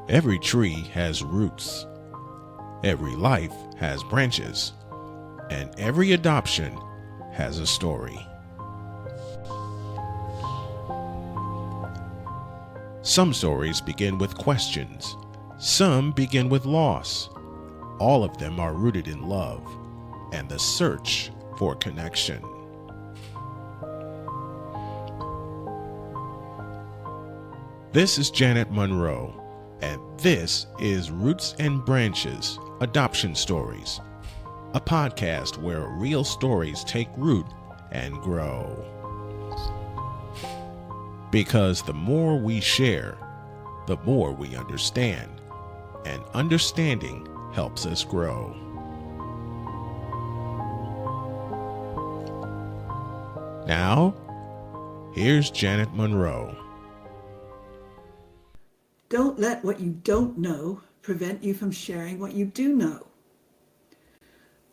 Every tree has roots, every life has branches, and every adoption has a story. Some stories begin with questions, some begin with loss. All of them are rooted in love and the search for connection. This is Janet Monroe, and this is Roots and Branches, Adoption Stories, a podcast where real stories take root and grow. Because the more we share, the more we understand, and understanding helps us grow. Now, here's Janet Monroe. Don't let what you don't know prevent you from sharing what you do know.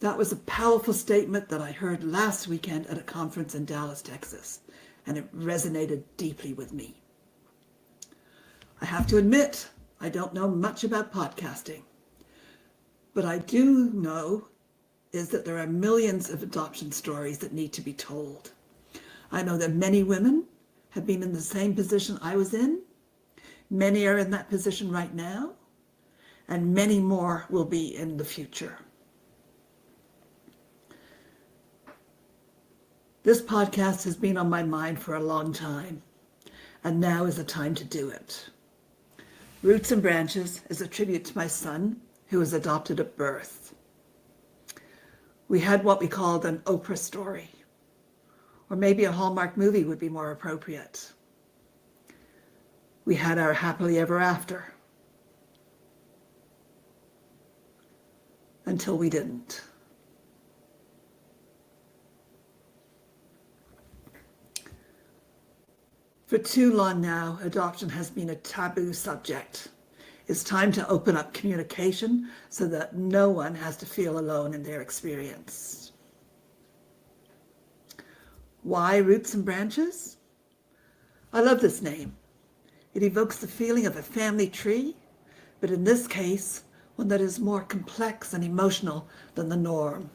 That was a powerful statement that I heard last weekend at a conference in Dallas, Texas, and it resonated deeply with me. I have to admit, I don't know much about podcasting. What I do know is that there are millions of adoption stories that need to be told. I know that many women have been in the same position I was in. Many are in that position right now, and many more will be in the future. This podcast has been on my mind for a long time, and now is the time to do it. Roots and Branches is a tribute to my son, who was adopted at birth. We had what we called an Oprah story, or maybe a Hallmark movie would be more appropriate. We had our happily ever after, until we didn't. For too long now, adoption has been a taboo subject. It's time to open up communication so that no one has to feel alone in their experience. Why Roots and Branches? I love this name. It evokes the feeling of a family tree, but in this case, one that is more complex and emotional than the norm.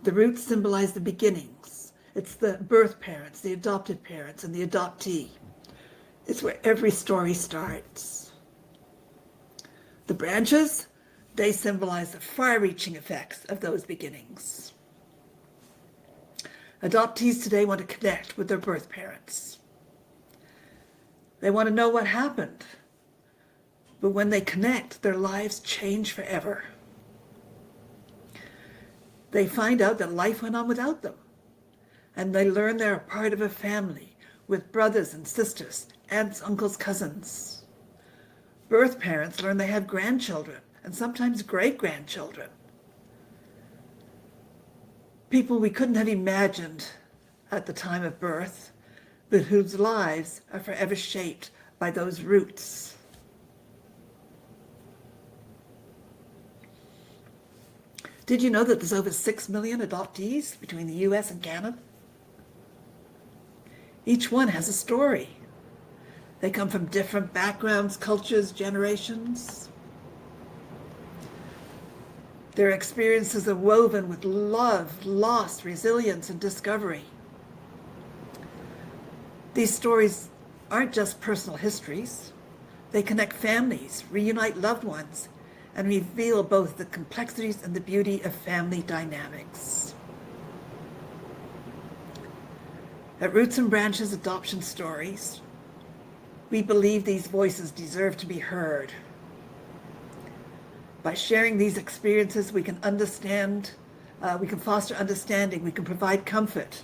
The roots symbolize the beginnings. It's the birth parents, the adopted parents, and the adoptee. It's where every story starts. The branches, they symbolize the far-reaching effects of those beginnings. Adoptees today want to connect with their birth parents. They want to know what happened. But when they connect, their lives change forever. They find out that life went on without them. And they learn they're a part of a family with brothers and sisters, aunts, uncles, cousins. Birth parents learn they have grandchildren and sometimes great-grandchildren. People we couldn't have imagined at the time of birth, but whose lives are forever shaped by those roots. Did you know that there's over 6 million adoptees between the US and Canada? Each one has a story. They come from different backgrounds, cultures, generations. Their experiences are woven with love, loss, resilience, and discovery. These stories aren't just personal histories. They connect families, reunite loved ones, and reveal both the complexities and the beauty of family dynamics. At Roots and Branches Adoption Stories, we believe these voices deserve to be heard. By sharing these experiences, we can foster understanding, we can provide comfort,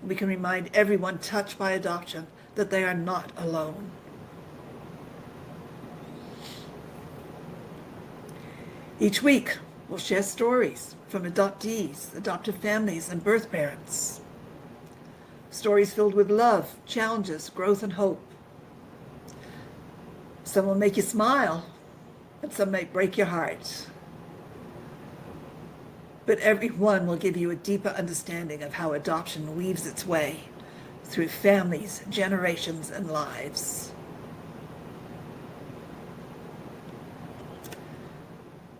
and we can remind everyone touched by adoption that they are not alone. Each week, we'll share stories from adoptees, adoptive families, and birth parents. Stories filled with love, challenges, growth, and hope. Some will make you smile, and some may break your heart. But every one will give you a deeper understanding of how adoption weaves its way through families, generations, and lives.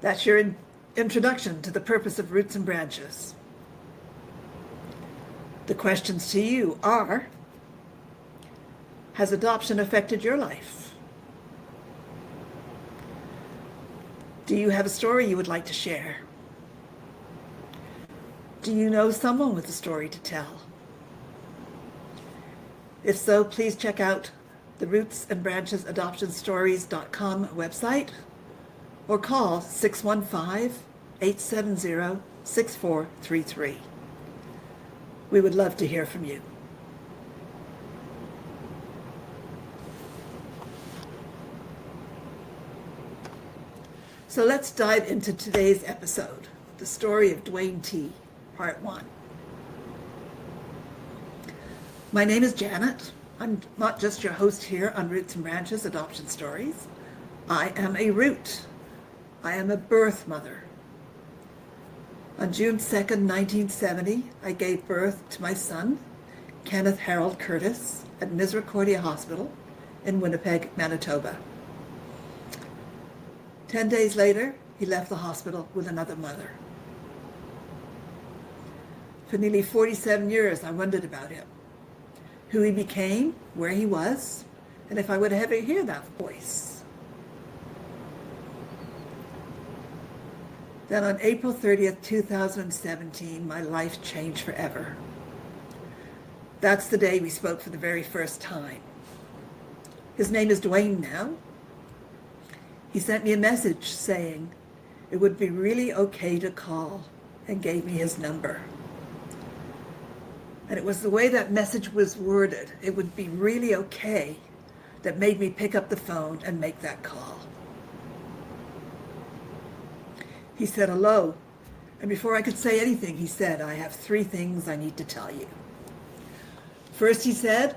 That's your introduction to the purpose of Roots and Branches. The questions to you are, has adoption affected your life? Do you have a story you would like to share? Do you know someone with a story to tell? If so, please check out the Roots and Branches AdoptionStories.com website or call 615-870-6433. We would love to hear from you. So let's dive into today's episode, the story of Dwayne T., Part 1. My name is Janet. I'm not just your host here on Roots and Branches Adoption Stories. I am a root. I am a birth mother. On June 2nd, 1970, I gave birth to my son, Kenneth Harold Curtis, at Misericordia Hospital in Winnipeg, Manitoba. 10 days later, he left the hospital with another mother. For nearly 47 years, I wondered about him, who he became, where he was, and if I would ever hear that voice. Then on April 30th, 2017, my life changed forever. That's the day we spoke for the very first time. His name is Dwayne now. He sent me a message saying it would be really okay to call and gave me his number. And it was the way that message was worded, it would be really okay, that made me pick up the phone and make that call. He said hello, and before I could say anything, he said, I have 3 things I need to tell you. First, he said,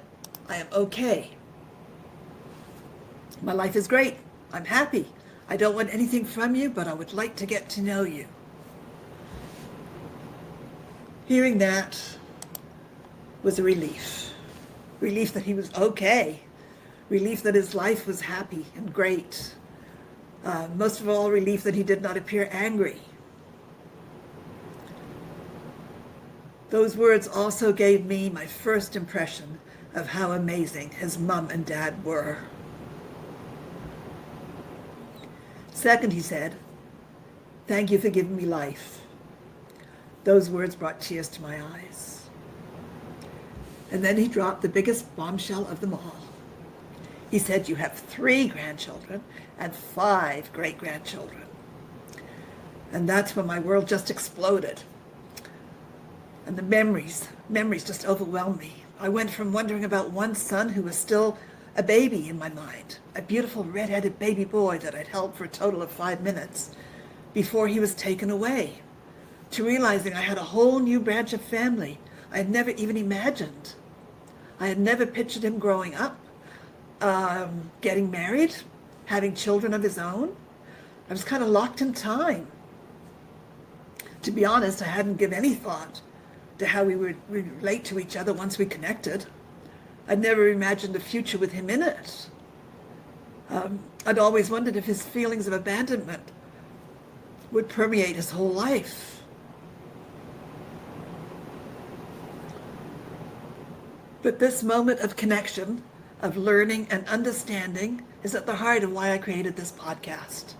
I am okay. My life is great. I'm happy. I don't want anything from you, but I would like to get to know you. Hearing that was a relief. Relief that he was okay. Relief that his life was happy and great. Most of all, relief that he did not appear angry. Those words also gave me my first impression of how amazing his mom and dad were. Second, he said, thank you for giving me life. Those words brought tears to my eyes. And then he dropped the biggest bombshell of them all. He said, you have 3 grandchildren and 5 great-grandchildren. And that's when my world just exploded. And the memories just overwhelmed me. I went from wondering about one son who was still a baby in my mind, a beautiful red-headed baby boy that I'd held for a total of 5 minutes before he was taken away, to realizing I had a whole new branch of family I had never even imagined. I had never pictured him growing up, getting married, having children of his own. I was kind of locked in time. To be honest, I hadn't given any thought to how we would relate to each other once we connected. I'd never imagined a future with him in it. I'd always wondered if his feelings of abandonment would permeate his whole life. But this moment of connection, of learning and understanding, is at the heart of why I created this podcast.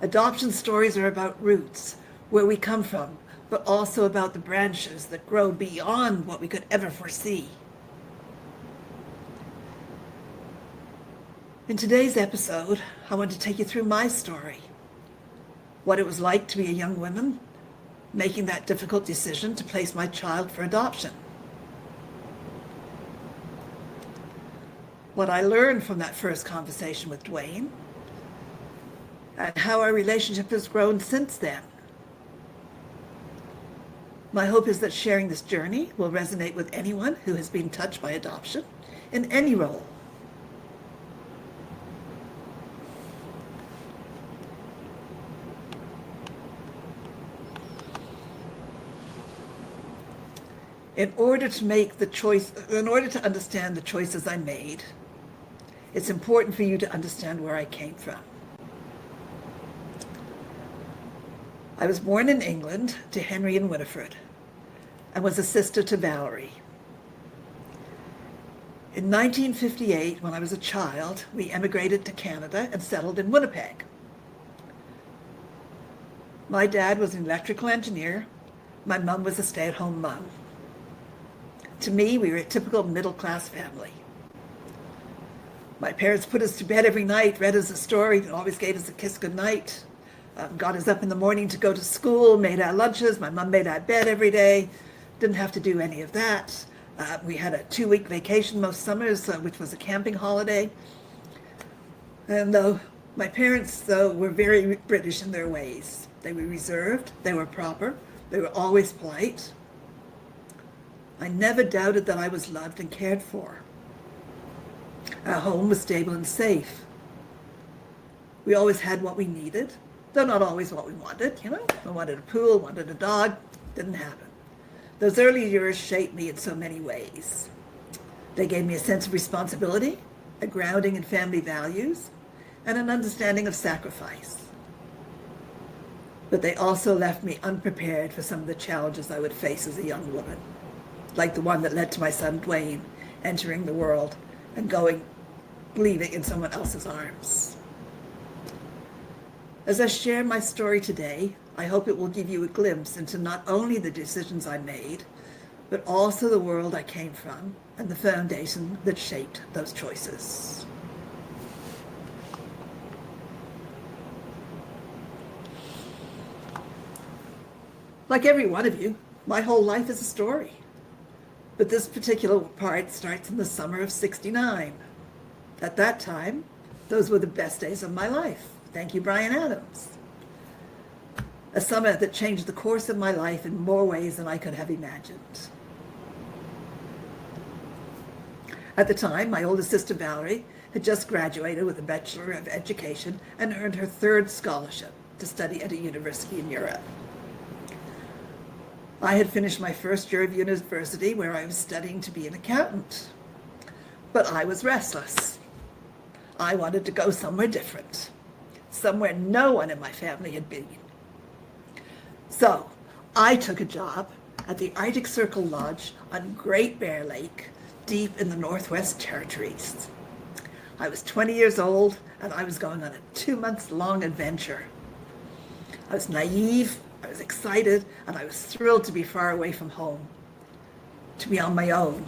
Adoption stories are about roots, where we come from, but also about the branches that grow beyond what we could ever foresee. In today's episode, I want to take you through my story, what it was like to be a young woman making that difficult decision to place my child for adoption, what I learned from that first conversation with Dwayne, and how our relationship has grown since then. My hope is that sharing this journey will resonate with anyone who has been touched by adoption in any role. In order to understand the choices I made, it's important for you to understand where I came from. I was born in England to Henry and Winifred and was a sister to Valerie. In 1958, when I was a child, we emigrated to Canada and settled in Winnipeg. My dad was an electrical engineer. My mom was a stay-at-home mom. To me, we were a typical middle-class family. My parents put us to bed every night, read us a story, and always gave us a kiss goodnight. Got us up in the morning to go to school, made our lunches. My mom made our bed every day. Didn't have to do any of that. We had a 2-week vacation most summers, which was a camping holiday. And though my parents, though, were very British in their ways. They were reserved, they were proper, they were always polite. I never doubted that I was loved and cared for. Our home was stable and safe. We always had what we needed, though not always what we wanted, I wanted a pool, wanted a dog, didn't happen. Those early years shaped me in so many ways. They gave me a sense of responsibility, a grounding in family values, and an understanding of sacrifice. But they also left me unprepared for some of the challenges I would face as a young woman, like the one that led to my son Dwayne entering the world and leaving in someone else's arms. As I share my story today, I hope it will give you a glimpse into not only the decisions I made, but also the world I came from and the foundation that shaped those choices. Like every one of you, my whole life is a story. But this particular part starts in the summer of '69. At that time, those were the best days of my life. Thank you, Brian Adams. A summer that changed the course of my life in more ways than I could have imagined. At the time, my older sister Valerie had just graduated with a Bachelor of Education and earned her 3rd scholarship to study at a university in Europe. I had finished my first year of university where I was studying to be an accountant. But I was restless. I wanted to go somewhere different, somewhere no one in my family had been. So I took a job at the Arctic Circle Lodge on Great Bear Lake, deep in the Northwest Territories. I was 20 years old and I was going on a 2-month-long adventure. I was naive, I was excited, and I was thrilled to be far away from home, to be on my own.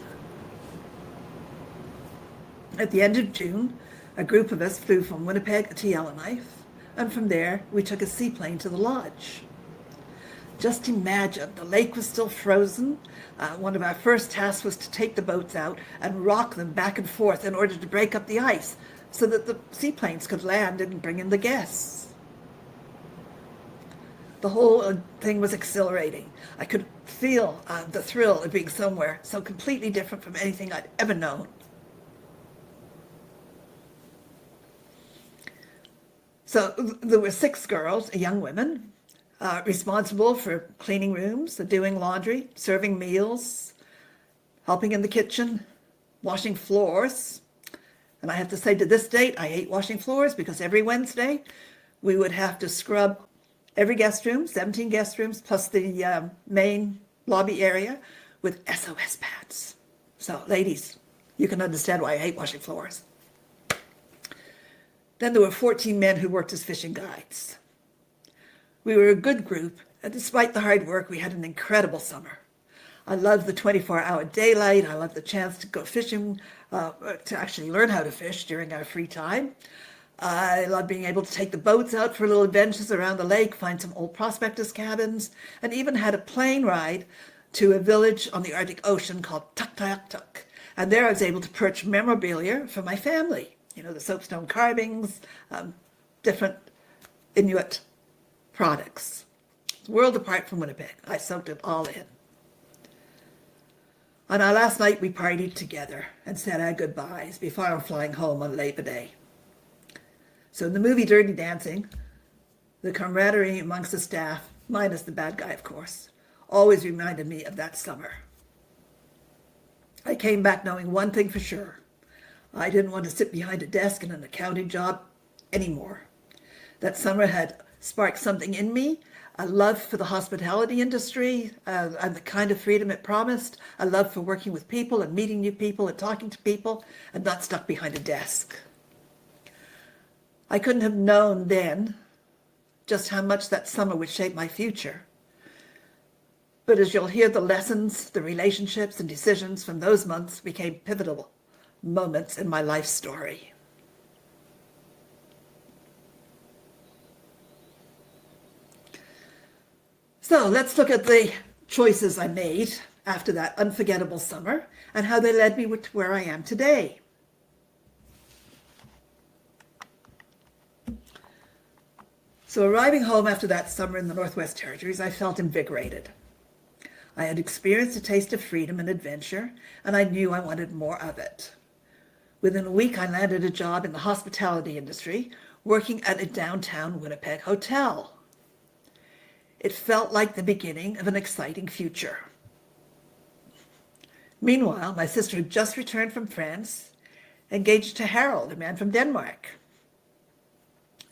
At the end of June, a group of us flew from Winnipeg to Yellowknife, and from there we took a seaplane to the lodge. Just imagine, the lake was still frozen. One of our first tasks was to take the boats out and rock them back and forth in order to break up the ice so that the seaplanes could land and bring in the guests. The whole thing was exhilarating. I could feel the thrill of being somewhere so completely different from anything I'd ever known. So there were 6 girls, young women, responsible for cleaning rooms, doing laundry, serving meals, helping in the kitchen, washing floors. And I have to say, to this date, I hate washing floors because every Wednesday we would have to scrub every guest room, 17 guest rooms, plus the main lobby area with SOS pads. So ladies, you can understand why I hate washing floors. Then there were 14 men who worked as fishing guides. We were a good group, and despite the hard work, we had an incredible summer. I loved the 24-hour daylight. I loved the chance to go fishing, to actually learn how to fish during our free time. I loved being able to take the boats out for little adventures around the lake, find some old prospectors' cabins, and even had a plane ride to a village on the Arctic Ocean called Tuktoyaktuk. And there I was able to purchase memorabilia for my family. The soapstone carvings, different Inuit products. World apart from Winnipeg. I soaked it all in. On our last night, we partied together and said our goodbyes before flying home on Labor Day. So in the movie Dirty Dancing, the camaraderie amongst the staff, minus the bad guy, of course, always reminded me of that summer. I came back knowing one thing for sure. I didn't want to sit behind a desk in an accounting job anymore. That summer had sparked something in me a love for the hospitality industry and the kind of freedom it promised, a love for working with people and meeting new people and talking to people and not stuck behind a desk. I couldn't have known then just how much that summer would shape my future. But as you'll hear, the lessons, the relationships and decisions from those months became pivotal moments in my life story. So let's look at the choices I made after that unforgettable summer and how they led me to where I am today. So arriving home after that summer in the Northwest Territories, I felt invigorated. I had experienced a taste of freedom and adventure, and I knew I wanted more of it. Within a week, I landed a job in the hospitality industry, working at a downtown Winnipeg hotel. It felt like the beginning of an exciting future. Meanwhile, my sister had just returned from France, engaged to Harold, a man from Denmark.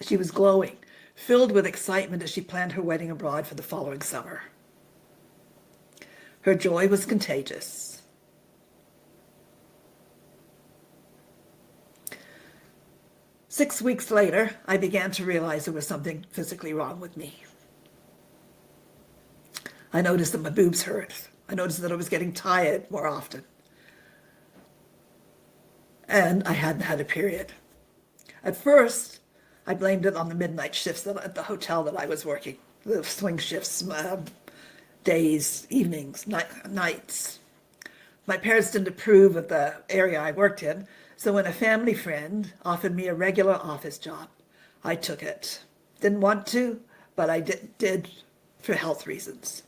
She was glowing, filled with excitement as she planned her wedding abroad for the following summer. Her joy was contagious. Six weeks later, I began to realize there was something physically wrong with me. I noticed that my boobs hurt. I noticed that I was getting tired more often. And I hadn't had a period. At first, I blamed it on the midnight shifts at the hotel that I was working, the swing shifts, days, evenings, nights. My parents didn't approve of the area I worked in, so when a family friend offered me a regular office job, I took it. Didn't want to, but I did for health reasons.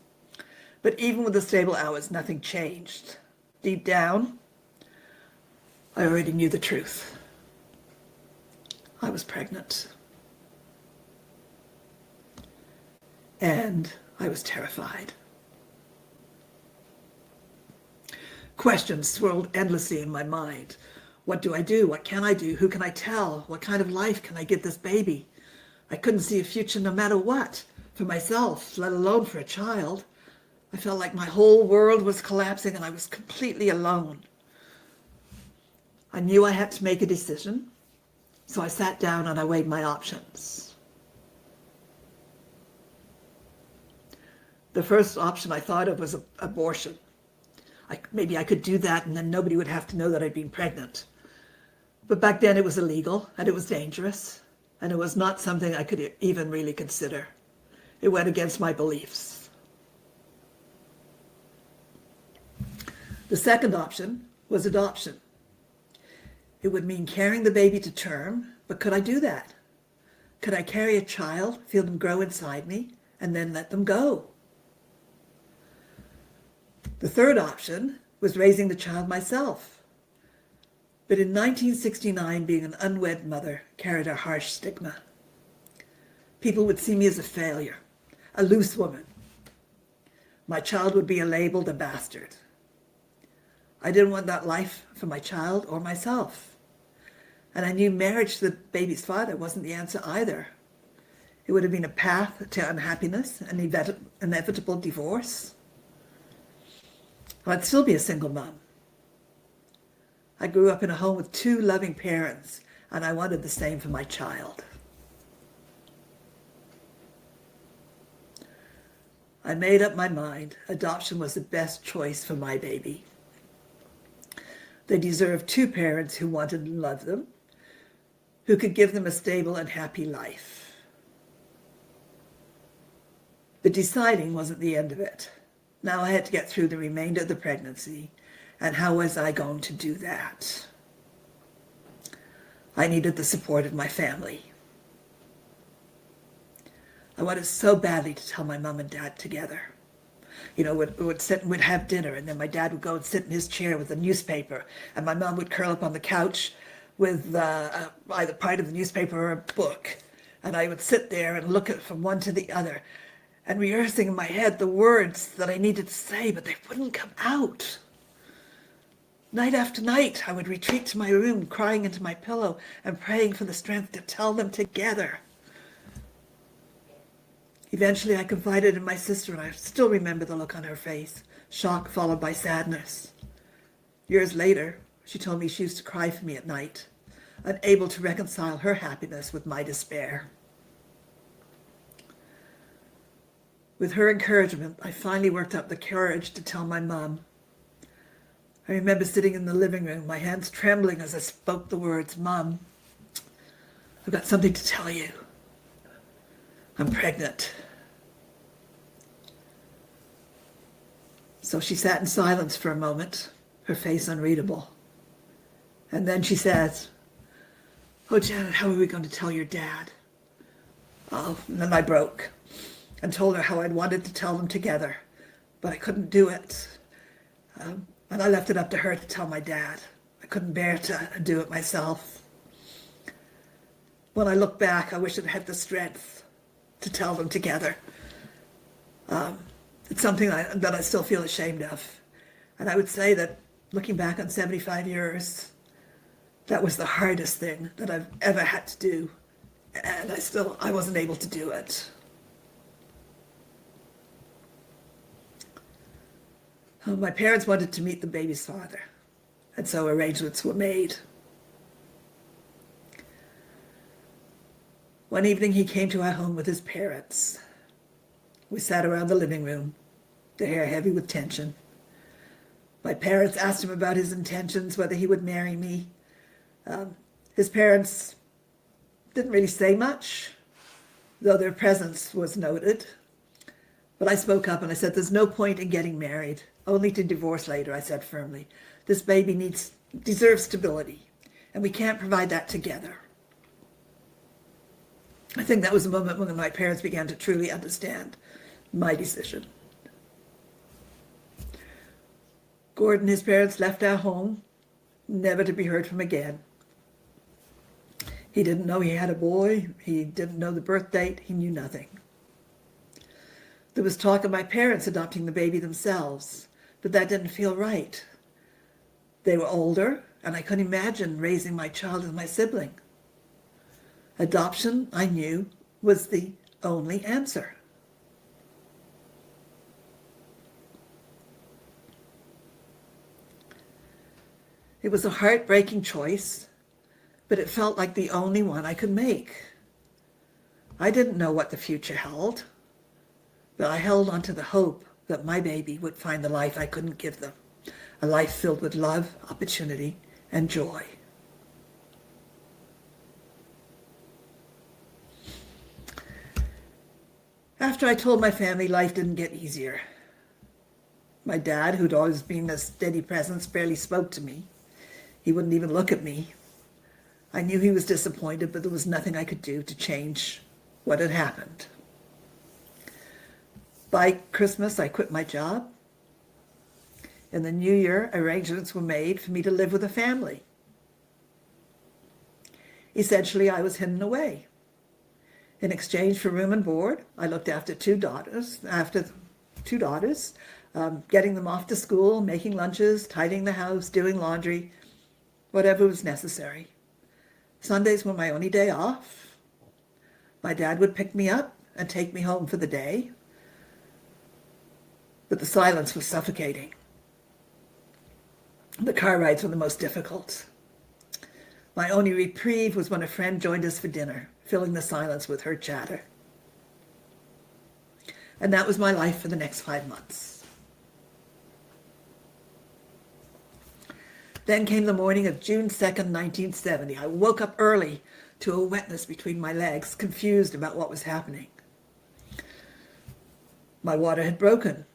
But even with the stable hours, nothing changed. Deep down, I already knew the truth. I was pregnant. And I was terrified. Questions swirled endlessly in my mind. What do I do? What can I do? Who can I tell? What kind of life can I give this baby? I couldn't see a future no matter what, for myself, let alone for a child. I felt like my whole world was collapsing and I was completely alone. I knew I had to make a decision, so I sat down and I weighed my options. The first option I thought of was abortion. Maybe I could do that and then nobody would have to know that I'd been pregnant. But back then it was illegal and it was dangerous and it was not something I could even really consider. It went against my beliefs. The second option was adoption. It would mean carrying the baby to term, but could I do that? Could I carry a child, feel them grow inside me, and then let them go? The third option was raising the child myself. But in 1969, being an unwed mother carried a harsh stigma. People would see me as a failure, a loose woman. My child would be labeled a bastard. I didn't want that life for my child or myself. And I knew marriage to the baby's father wasn't the answer either. It would have been a path to unhappiness, an inevitable divorce. I'd still be a single mom. I grew up in a home with two loving parents, and I wanted the same for my child. I made up my mind. Adoption was the best choice for my baby. They deserved two parents who wanted and loved them, who could give them a stable and happy life. But deciding wasn't the end of it. Now I had to get through the remainder of the pregnancy, and how was I going to do that? I needed the support of my family. I wanted so badly to tell my mom and dad together. We'd sit and we'd have dinner, and then my dad would go and sit in his chair with a newspaper, and my mom would curl up on the couch with either part of the newspaper or a book. And I would sit there and look at from one to the other and rehearsing in my head the words that I needed to say, but they wouldn't come out. Night after night, I would retreat to my room, crying into my pillow and praying for the strength to tell them together. Eventually, I confided in my sister, and I still remember the look on her face, shock followed by sadness. Years later, she told me she used to cry for me at night, unable to reconcile her happiness with my despair. With her encouragement, I finally worked up the courage to tell my mom. I remember sitting in the living room, my hands trembling as I spoke the words, "Mom, I've got something to tell you. I'm pregnant." So she sat in silence for a moment, her face unreadable. And then she says, "Oh, Janet, how are we going to tell your dad?" Oh, and then I broke and told her how I'd wanted to tell them together, but I couldn't do it. And I left it up to her to tell my dad. I couldn't bear to do it myself. When I look back, I wish I'd had the strength to tell them together. It's something that I still feel ashamed of. And I would say that looking back on 75 years, that was the hardest thing that I've ever had to do. And I wasn't able to do it. My parents wanted to meet the baby's father, and so arrangements were made. One evening he came to our home with his parents. We sat around the living room, the hair heavy with tension. My parents asked him about his intentions, whether he would marry me. His parents didn't really say much, though their presence was noted. But I spoke up and I said, "There's no point in getting married, only to divorce later," I said firmly. "This baby deserves stability, and we can't provide that together." I think that was the moment when my parents began to truly understand my decision. Gordon, his parents, left our home, never to be heard from again. He didn't know he had a boy. He didn't know the birth date. He knew nothing. There was talk of my parents adopting the baby themselves, but that didn't feel right. They were older, and I couldn't imagine raising my child as my sibling. Adoption, I knew, was the only answer. It was a heartbreaking choice, but it felt like the only one I could make. I didn't know what the future held, but I held on to the hope that my baby would find the life I couldn't give them, a life filled with love, opportunity, and joy. After I told my family, life didn't get easier. My dad, who'd always been a steady presence, barely spoke to me. He wouldn't even look at me. I knew he was disappointed, but there was nothing I could do to change what had happened. By Christmas, I quit my job. In the new year, arrangements were made for me to live with a family. Essentially, I was hidden away. In exchange for room and board, I looked after two daughters, getting them off to school, making lunches, tidying the house, doing laundry, whatever was necessary. Sundays were my only day off. My dad would pick me up and take me home for the day. But the silence was suffocating. The car rides were the most difficult. My only reprieve was when a friend joined us for dinner, filling the silence with her chatter. And that was my life for the next 5 months. Then came the morning of June 2nd, 1970. I woke up early to a wetness between my legs, confused about what was happening. My water had broken.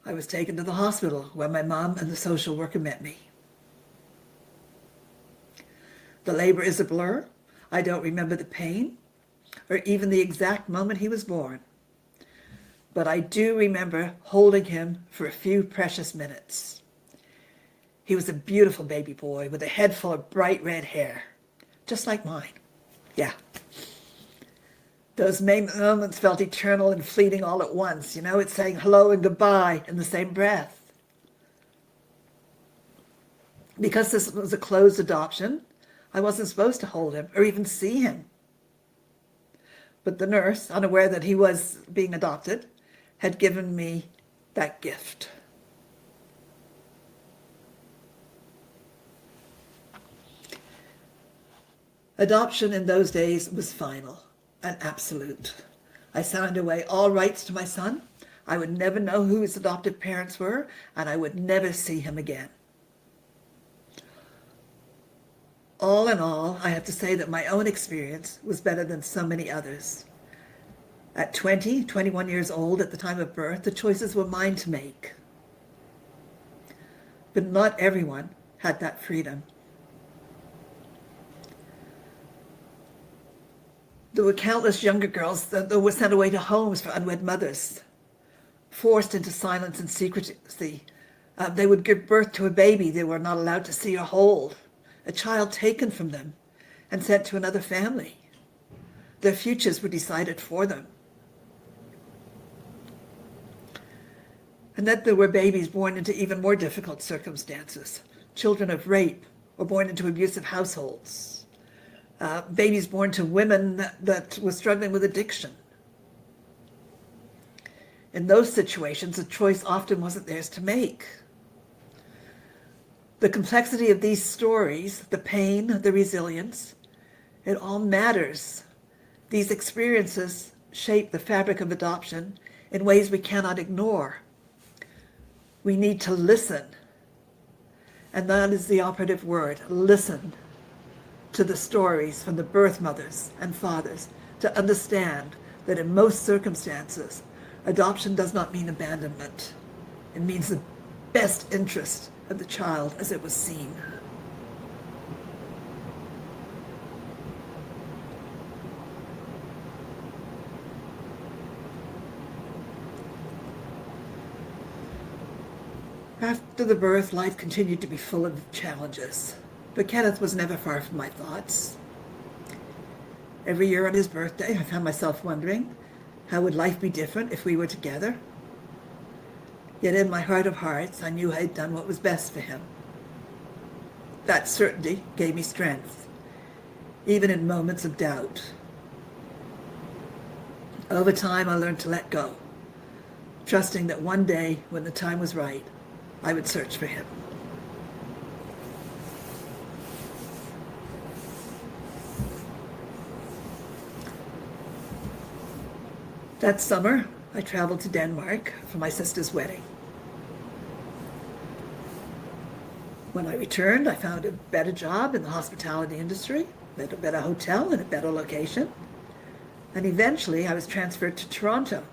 I was taken to the hospital where my mom and the social worker met me. The labor is a blur. I don't remember the pain or even the exact moment he was born. But I do remember holding him for a few precious minutes. He was a beautiful baby boy with a head full of bright red hair, just like mine. Yeah. Those moments felt eternal and fleeting all at once. It's saying hello and goodbye in the same breath. Because this was a closed adoption, I wasn't supposed to hold him or even see him. But the nurse, unaware that he was being adopted, had given me that gift. Adoption in those days was final and absolute. I signed away all rights to my son. I would never know who his adoptive parents were, and I would never see him again. All in all, I have to say that my own experience was better than so many others. At 21 years old at the time of birth, the choices were mine to make. But not everyone had that freedom. There were countless younger girls that were sent away to homes for unwed mothers, forced into silence and secrecy. They would give birth to a baby they were not allowed to see or hold, a child taken from them and sent to another family. Their futures were decided for them. And that there were babies born into even more difficult circumstances, children of rape or born into abusive households. Babies born to women that were struggling with addiction. In those situations, the choice often wasn't theirs to make. The complexity of these stories, the pain, the resilience, it all matters. These experiences shape the fabric of adoption in ways we cannot ignore. We need to listen. And that is the operative word, listen to the stories from the birth mothers and fathers to understand that in most circumstances, adoption does not mean abandonment. It means the best interest of the child as it was seen. After the birth, life continued to be full of challenges. But Kenneth was never far from my thoughts. Every year on his birthday, I found myself wondering, how would life be different if we were together? Yet in my heart of hearts, I knew I had done what was best for him. That certainty gave me strength, even in moments of doubt. Over time, I learned to let go, trusting that one day, when the time was right, I would search for him. That summer, I traveled to Denmark for my sister's wedding. When I returned, I found a better job in the hospitality industry, a better hotel in a better location, and eventually I was transferred to Toronto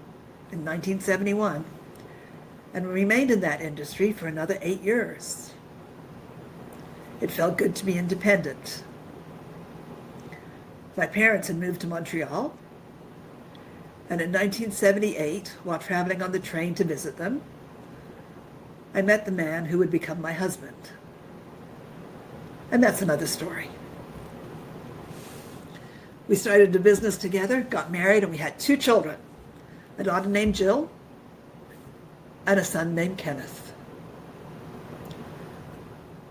in 1971 and remained in that industry for another 8 years. It felt good to be independent. My parents had moved to Montreal, and in 1978, while traveling on the train to visit them, I met the man who would become my husband. And that's another story. We started a business together, got married, and we had 2 children, a daughter named Jill and a son named Kenneth.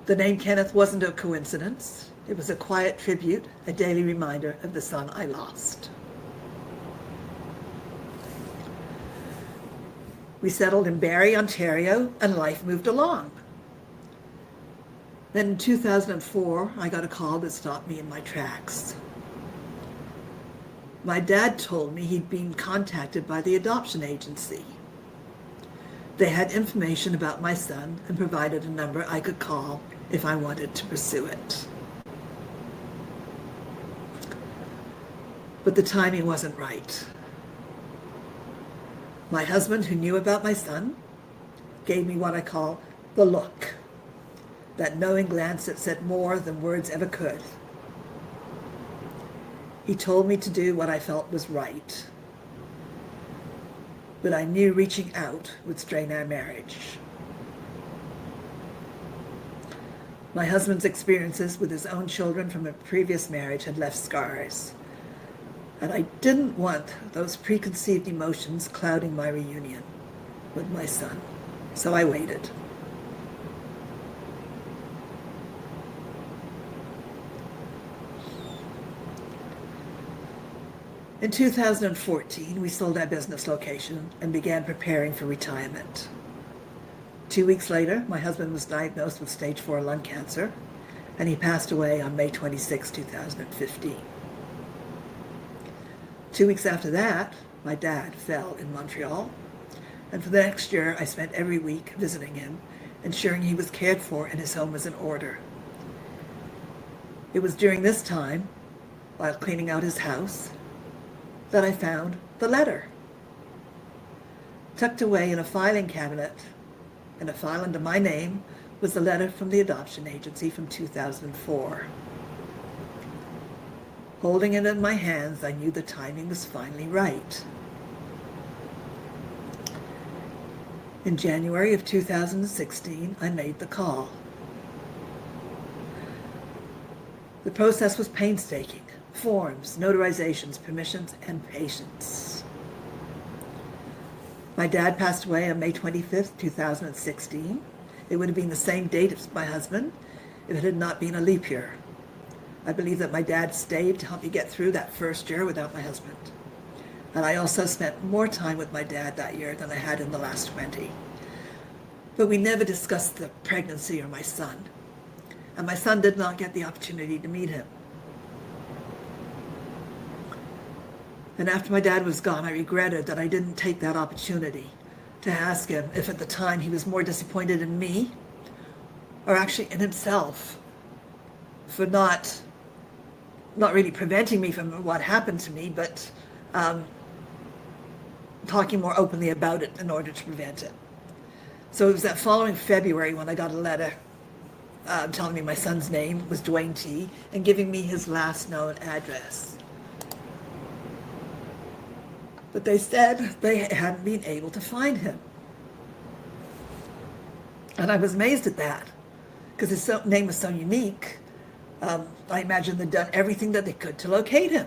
The name Kenneth wasn't a coincidence. It was a quiet tribute, a daily reminder of the son I lost. We settled in Barrie, Ontario, and life moved along. Then in 2004, I got a call that stopped me in my tracks. My dad told me he'd been contacted by the adoption agency. They had information about my son and provided a number I could call if I wanted to pursue it. But the timing wasn't right. My husband, who knew about my son, gave me what I call the look, that knowing glance that said more than words ever could. He told me to do what I felt was right, but I knew reaching out would strain our marriage. My husband's experiences with his own children from a previous marriage had left scars. And I didn't want those preconceived emotions clouding my reunion with my son. So I waited. In 2014, we sold our business location and began preparing for retirement. 2 weeks later, my husband was diagnosed with stage 4 lung cancer, and he passed away on May 26, 2015. 2 weeks after that, my dad fell in Montreal, and for the next year, I spent every week visiting him, ensuring he was cared for and his home was in order. It was during this time, while cleaning out his house, that I found the letter. Tucked away in a filing cabinet, in a file under my name, was the letter from the adoption agency from 2004. Holding it in my hands, I knew the timing was finally right. In January of 2016, I made the call. The process was painstaking. Forms, notarizations, permissions, and patience. My dad passed away on May 25th, 2016. It would have been the same date as my husband if it had not been a leap year. I believe that my dad stayed to help me get through that first year without my husband. And I also spent more time with my dad that year than I had in the last 20. But we never discussed the pregnancy or my son. And my son did not get the opportunity to meet him. And after my dad was gone, I regretted that I didn't take that opportunity to ask him if at the time he was more disappointed in me or actually in himself for not really preventing me from what happened to me, but talking more openly about it in order to prevent it. So it was that following February when I got a letter telling me my son's name was Dwayne T. and giving me his last known address. But they said they hadn't been able to find him. And I was amazed at that, because his name was so unique. I imagine they'd done everything that they could to locate him.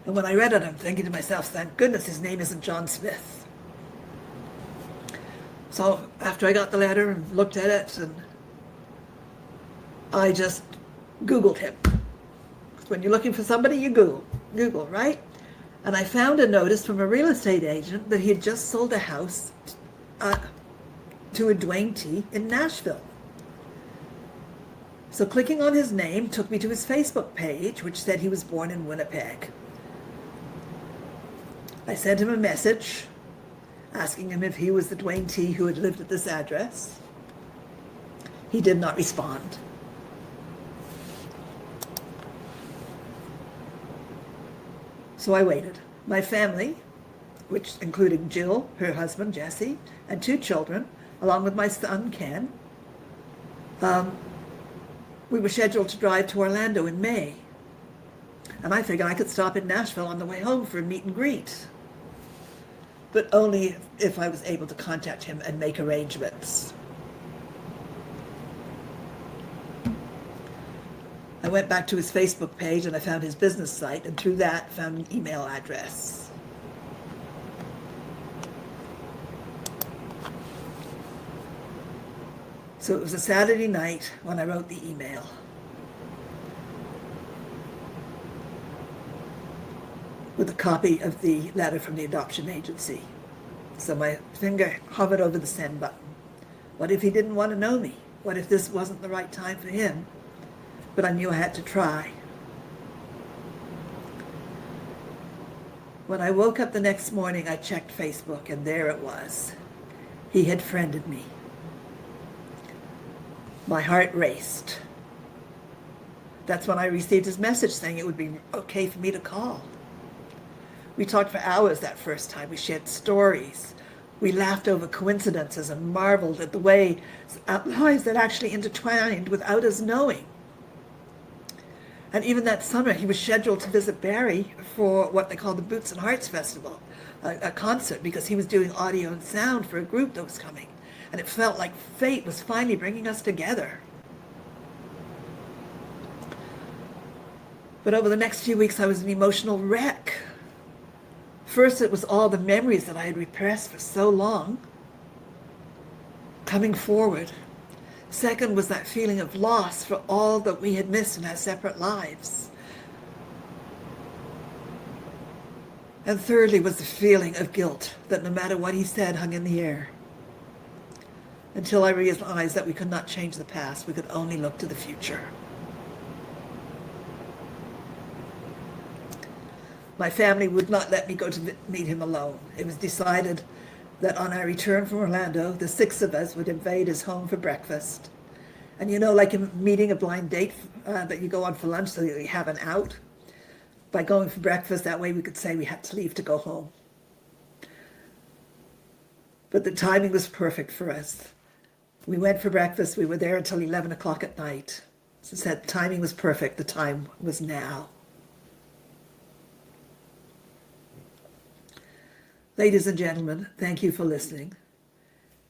And when I read it, I'm thinking to myself, thank goodness his name isn't John Smith. So after I got the letter and looked at it, and I just Googled him. When you're looking for somebody, you Google, right? And I found a notice from a real estate agent that he had just sold a house to a Dwayne T. in Nashville. So clicking on his name took me to his Facebook page, which said he was born in Winnipeg. I sent him a message asking him if he was the Dwayne T. who had lived at this address. He did not respond. So I waited. My family, which included Jill, her husband, Jesse, and 2 children, along with my son, Ken, we were scheduled to drive to Orlando in May. And I figured I could stop in Nashville on the way home for a meet and greet. But only if I was able to contact him and make arrangements. I went back to his Facebook page and I found his business site, and through that found an email address. So it was a Saturday night when I wrote the email. With a copy of the letter from the adoption agency. So my finger hovered over the send button. What if he didn't want to know me? What if this wasn't the right time for him? But I knew I had to try. When I woke up the next morning, I checked Facebook, and there it was. He had friended me. My heart raced. That's when I received his message saying it would be okay for me to call. We talked for hours that first time. We shared stories. We laughed over coincidences and marveled at the way our lives had actually intertwined without us knowing. And even that summer, he was scheduled to visit Barrie for what they call the Boots and Hearts Festival, a concert, because he was doing audio and sound for a group that was coming. And it felt like fate was finally bringing us together. But over the next few weeks, I was an emotional wreck. First, it was all the memories that I had repressed for so long coming forward. Second was that feeling of loss for all that we had missed in our separate lives. And thirdly was the feeling of guilt that no matter what he said hung in the air. Until I realized that we could not change the past, we could only look to the future. My family would not let me go to meet him alone. It was decided that on our return from Orlando, the 6 of us would invade his home for breakfast. And you know, like a meeting, a blind date that you go on for lunch so that you have an out. By going for breakfast, that way we could say we had to leave to go home. But the timing was perfect for us. We went for breakfast. We were there until 11 o'clock at night. As I said, the timing was perfect. The time was now. Ladies and gentlemen, thank you for listening.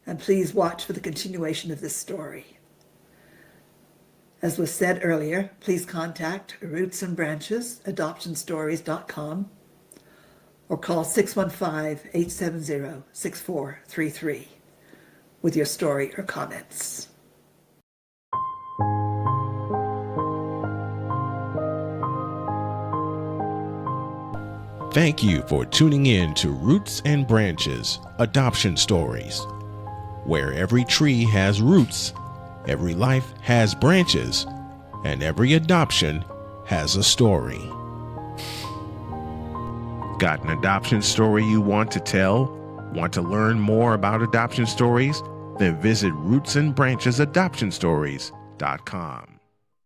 And please watch for the continuation of this story. As was said earlier, please contact Roots and Branches, adoptionstories.com, or call 615-870-6433 with your story or comments. Thank you for tuning in to Roots and Branches, Adoption Stories, where every tree has roots, every life has branches, and every adoption has a story. Got an adoption story you want to tell? Want to learn more about adoption stories? Then visit rootsandbranchesadoptionstories.com.